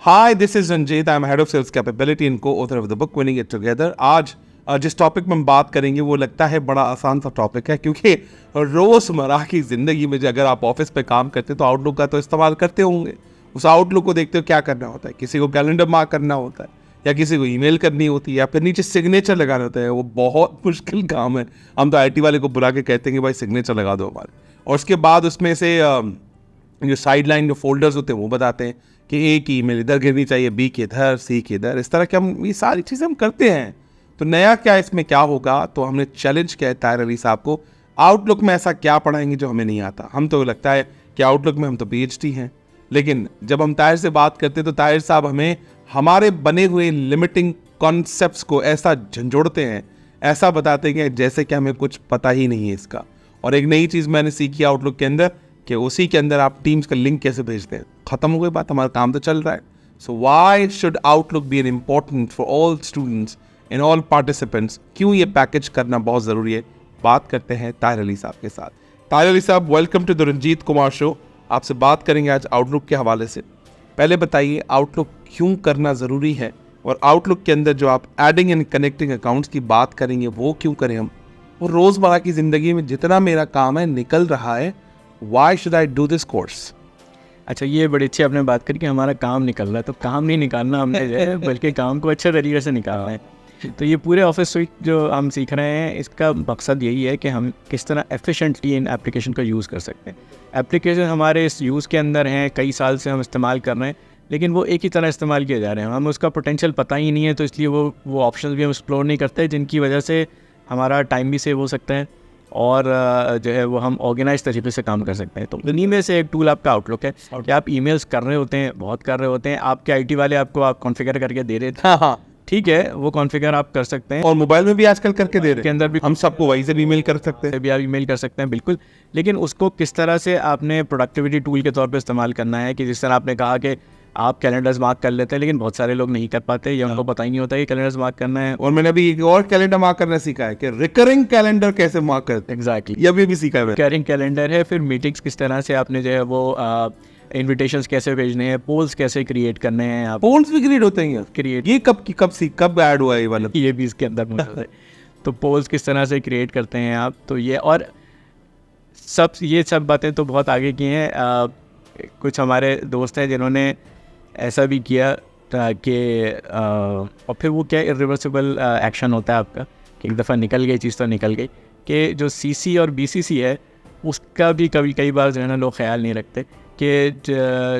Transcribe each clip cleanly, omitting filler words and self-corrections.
Hi, this is Ranjit. I'm head of sales capability and co-author of the book Winning It Together. आज जिस topic में हम बात करेंगे वो लगता है बड़ा आसान सा टॉपिक है, क्योंकि रोज़मर्रा की ज़िंदगी में अगर आप ऑफिस पे काम करते हैं तो आउटलुक का तो इस्तेमाल करते होंगे। उस आउटलुक को देखते हो क्या करना होता है, किसी को कैलेंडर मार्क करना होता है या किसी को ईमेल करनी होती है या फिर नीचे सिग्नेचर लगाना होता है। वो बहुत मुश्किल काम है। हम तो IT वाले को बुला के कहते हैं कि भाई सिग्नेचर लगा दो हमारे, और उसके बाद उसमें से जो साइड लाइन जो फोल्डर्स होते हैं वो बताते हैं कि ए की ईमेल इधर गिरनी चाहिए, बी की इधर, सी की इधर। इस तरह के हम ये सारी चीज़ें हम करते हैं। तो नया क्या इसमें क्या होगा, तो हमने चैलेंज किया है ताहिर अली साहब को, आउटलुक में ऐसा क्या पढ़ाएंगे जो हमें नहीं आता। हम तो लगता है कि आउटलुक में हम तो PhD हैं, लेकिन जब हम ताहिर से बात करते हैं तो ताहिर साहब हमें हमारे बने हुए लिमिटिंग कॉन्सेप्ट्स को ऐसा झंझोड़ते हैं, ऐसा बताते हैं कि जैसे कि हमें कुछ पता ही नहीं है इसका। और एक नई चीज़ मैंने सीखी आउटलुक के अंदर कि उसी के अंदर आप टीम्स का लिंक कैसे भेजते हैं। ख़त्म हो गई बात, हमारा काम तो चल रहा है। So why should outlook be an important for all students and all participants, क्यों ये पैकेज करना बहुत ज़रूरी है। बात करते हैं ताहिर अली साहब के साथ। Tahir Ali Sahab, welcome to the Ranjit Kumar show. आपसे बात करेंगे आज आउटलुक के हवाले से। पहले बताइए आउटलुक क्यों करना ज़रूरी है, और आउटलुक के अंदर जो आप एडिंग एंड कनेक्टिंग अकाउंट्स की बात करेंगे वो क्यों करें हम, और रोज़मर्रा की ज़िंदगी में जितना मेरा काम है निकल रहा है, Y should I do this course. अच्छा, ये बड़ी अच्छी आपने बात करी कि हमारा काम निकल रहा है। तो काम नहीं निकालना हमने जो है, बल्कि काम को अच्छे तरीके से निकालना है। तो ये पूरे ऑफिस स्विच जो हम सीख रहे हैं, इसका मकसद यही है कि हम किस तरह एफिशिएंटली इन एप्लीकेशन का यूज़ कर सकते हैं। एप्लीकेशन हमारे इस यूज़ के अंदर हैं, कई साल से हम इस्तेमाल कर रहे हैं, लेकिन वो एक ही तरह इस्तेमाल किए जा रहे हैं। हमें उसका पोटेंशियल पता ही नहीं है, तो इसलिए वो ऑप्शंस भी हम एक्सप्लोर नहीं करते, जिनकी वजह से हमारा टाइम भी सेव हो सकता है और जो है वो हम ऑर्गेनाइज तरीके से काम कर सकते हैं। तो इन्हीं में से एक टूल आपका आउटलुक है कि आप ईमेल्स कर रहे होते हैं, बहुत कर रहे होते हैं, आपके IT वाले आपको आप कॉन्फ़िगर करके दे रहे थे। हाँ, ठीक है, वो कॉन्फ़िगर आप कर सकते हैं, और मोबाइल में भी आजकल करके दे रहे हैं। के अंदर भी हम सबको वहीं से भी ईमेल कर सकते हैं। भी आप ईमेल कर सकते हैं, बिल्कुल। लेकिन उसको किस तरह से आपने प्रोडक्टिविटी टूल के तौर पे इस्तेमाल करना है, कि जिस तरह आपने कहा कि आप कैलेंडर्स मार्क कर लेते हैं, लेकिन बहुत सारे लोग नहीं कर पाते या उनको पता ही नहीं होता कि कैलेंडर्स मार्क करना है। और मैंने अभी एक और कैलेंडर मार्क करना सीखा है कि रिकरिंग कैलेंडर कैसे मार्क करते हैं। एग्जैक्टली, ये भी सीखा है। रिकरिंग कैलेंडर है। फिर मीटिंग्स किस तरह से आपने जो है वो इन्विटेशंस कैसे भेजने हैं, पोल्स कैसे क्रिएट करने हैं। आप पोल्स भी क्रिएट होते हैं क्रिएट, ये कब ऐड हुआ है ये वाला? ये भी इसके अंदर मौजूद है। तो पोल्स किस तरह से क्रिएट करते हैं आप, तो ये और ये सब बातें तो बहुत आगे की हैं। कुछ हमारे दोस्त हैं जिन्होंने ऐसा भी किया कि और फिर वो क्या इरिवर्सिबल एक्शन होता है आपका, कि एक दफ़ा निकल गई चीज़ तो निकल गई, कि जो CC और BCC है उसका भी कई बार जो है ना लोग ख्याल नहीं रखते कि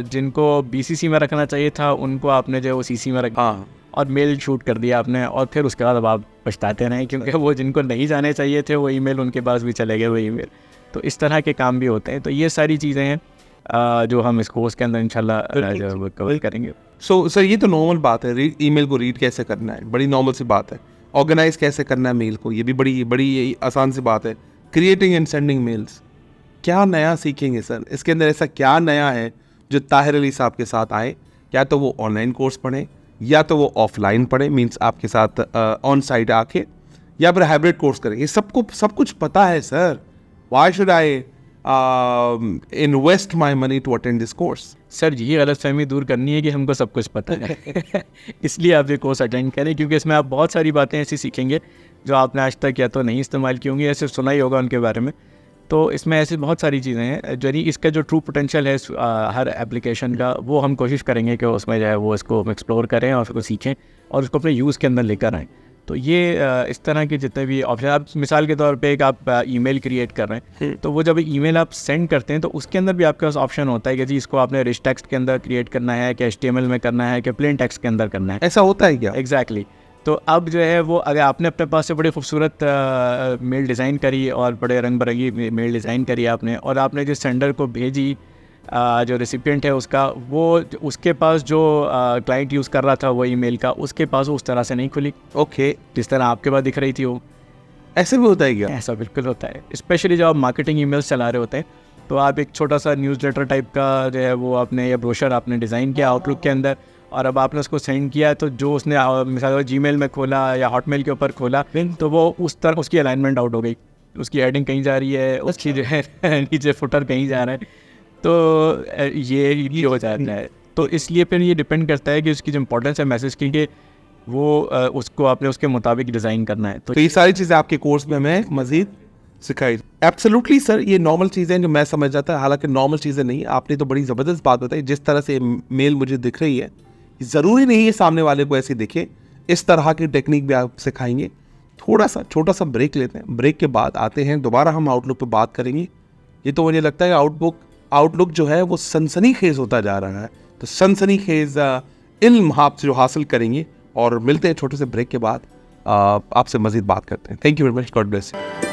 जिनको BCC में रखना चाहिए था उनको आपने जो है वो CC में रखा और मेल शूट कर दिया आपने, और फिर उसके बाद अब आप पछताते रहें, क्योंकि वो जिनको नहीं जाने चाहिए थे वो ईमेल उनके पास भी चले गए वो ईमेल। तो इस तरह के काम भी होते हैं। तो ये सारी चीज़ें हैं जो हम इस कोर्स के अंदर इंशाल्लाह कवर करेंगे। सो सर, ये तो नॉर्मल बात है, ईमेल को रीड कैसे करना है, बड़ी नॉर्मल सी बात है। ऑर्गेनाइज कैसे करना है मेल को, ये भी बड़ी आसान सी बात है। क्रिएटिंग एंड सेंडिंग मेल्स, क्या नया सीखेंगे सर इसके अंदर? ऐसा क्या नया है जो ताहिर अली साहब के साथ आए? क्या तो वो ऑनलाइन कोर्स पढ़ें या तो वो ऑफलाइन पढ़ें, मीन्स आपके साथ ऑन साइट आके, या फिर हाइब्रिड कोर्स करें? ये सब कुछ पता है sir. Why should I invest my money to attend this course? Sir, ये गलतफहमी दूर करनी है कि हमको सब कुछ पता है। इसलिए आप ये कोर्स अटेंड करें, क्योंकि इसमें आप बहुत सारी बातें ऐसी सीखेंगे जो आपने आज तक या तो नहीं इस्तेमाल की होंगी या सिर्फ सुना ही होगा उनके बारे में। तो इसमें ऐसी बहुत सारी चीज़ें हैं जो इसका जो ट्रू पोटेंशियल है हर एप्लीकेशन का, वो हम कोशिश करेंगे कि उसमें जो है वो इसको एक्सप्लोर करें और उसको सीखें और उसको अपने यूज़ के अंदर लेकर आएँ। तो ये इस तरह के जितने भी ऑप्शन, आप मिसाल के तौर पे एक आप ईमेल क्रिएट कर रहे हैं, तो वो जब ईमेल आप सेंड करते हैं तो उसके अंदर भी आपके पास ऑप्शन होता है कि जी इसको आपने रिच टेक्स्ट के अंदर क्रिएट करना है, कि HTML में करना है, कि प्लेन टेक्स्ट के अंदर करना है। ऐसा होता है क्या? एग्जैक्टली। तो अब जो है वो अगर आपने अपने पास से बड़ी खूबसूरत मेल डिज़ाइन करी और बड़े रंग बिरंगी मेल डिज़ाइन करी आपने, और आपने जिस सेंडर को भेजी, जो रेसिपिएंट है उसका, वो उसके पास जो क्लाइंट यूज़ कर रहा था वो ईमेल का, उसके पास उस तरह से नहीं खुली। ओके, जिस तरह आपके पास दिख रही थी वो। ऐसे भी होता है क्या? ऐसा बिल्कुल होता है, स्पेशली जब आप मार्केटिंग ईमेल्स चला रहे होते हैं, तो आप एक छोटा सा न्यूज़लेटर टाइप का जो है वो आपने या ब्रोशर आपने डिज़ाइन किया आउटलुक के अंदर, और अब आपने उसको सेंड किया, तो जो उसने मिसाल Gmail में खोला या हॉटमेल के ऊपर खोला, तो वो उस तरह उसकी अलाइनमेंट आउट हो गई, उसकी हेडिंग कहीं जा रही है, उसकी जो है नीचे फुटर कहीं जा रहा है, तो ये हो जाता है। तो इसलिए फिर ये डिपेंड करता है कि उसकी जो इंपॉर्टेंस है मैसेज की, कि वो उसको आपने उसके मुताबिक डिज़ाइन करना है। तो ये सारी चीज़ें आपके कोर्स में हमें मज़ीद सिखाई। एब्सोल्युटली सर, ये नॉर्मल चीज़ें जो मैं समझ जाता है, हालांकि नॉर्मल चीज़ें नहीं। आपने तो बड़ी ज़बरदस्त बात बताई। जिस तरह से मेल मुझे दिख रही है, ज़रूरी नहीं है सामने वाले को ऐसे दिखे। इस तरह की टेक्निक भी आप सिखाएंगे। थोड़ा सा छोटा सा ब्रेक लेते हैं, ब्रेक के बाद आते हैं, दोबारा हम आउटलुक पे बात करेंगे। ये तो मुझे लगता है आउटलुक जो है वो सनसनीखेज होता जा रहा है। तो सनसनीखेज इल्म आप जो हासिल करेंगे, और मिलते हैं छोटे से ब्रेक के बाद। आपसे मज़ीद बात करते हैं। Thank you very much, God bless you.